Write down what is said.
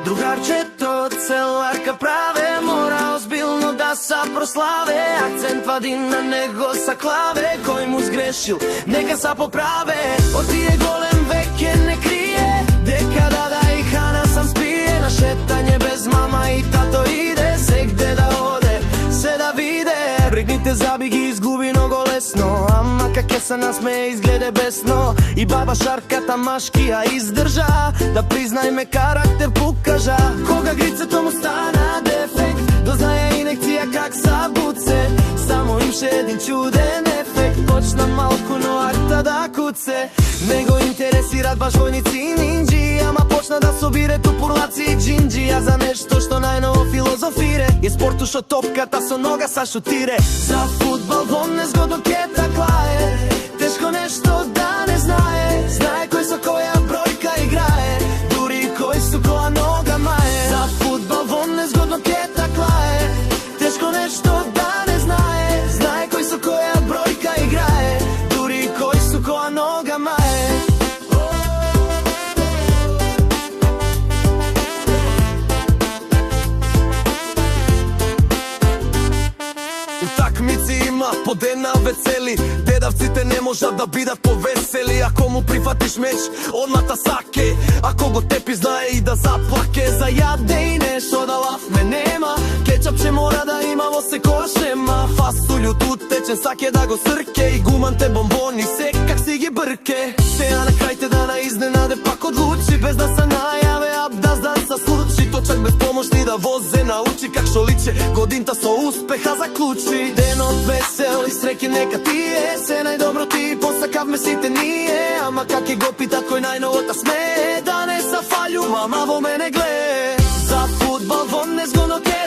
Другарчето целарка праве, мора озбилно да са прославе. Акцент вади на него са клаве, кой му сгрешил, нека са поправе. От тие голем веќе не крие, дека да и хана сам спие. На шетање без мама и тато иде, сегде да оде, се да виде. Прегните заби ги изгуби много лесно, ама каке се насмее изгледе бесно. И баба шарката машкија издржа, да признајме карактер покажа. Кога грицето му стана дефект, дознае инекција как са буце. Само имше един чуден ефект, почна малку, но акта да куце. Не го интересират баш војници и нинджи, ама почна да собире тупурлаци и джинджи. А за нешто што најново филозофире, е спорту шо топката со нога са шутире. За фудбал во незгодно ке таклае, тешко нешто да не знае. Знае кој со која бројка играе, дури кој со која нога мае. За фудбал во незгодно ке таклае, тешко нешто да не знае. Знае кој со која бројка играе, дури кој со која нога мае. Утакмици има по дена весели, дедавците не можат да бидат повесели. Ако му прифатиш меч, одмата саке, ако го тепи знае и да заплаке. За јаде и нешто да лафме нема, кетчап че мора да има во секоја шема. Фасулјут утечен саке да го срке, и гуманте бомбони се как си ги брке. Сега на крајте да на изненаде пак одлучи, без да се најаве абдас да се случи. Точак без помошни да возе научи, как шо личе годинта со успеха заклучи. Денот весел и среќен нека ти е, се најдобро ти посакавме сите ние. Ама как е го питат кој најновота смее, да не са фалју, мама во мене гледа. За фудбал во незгодно ке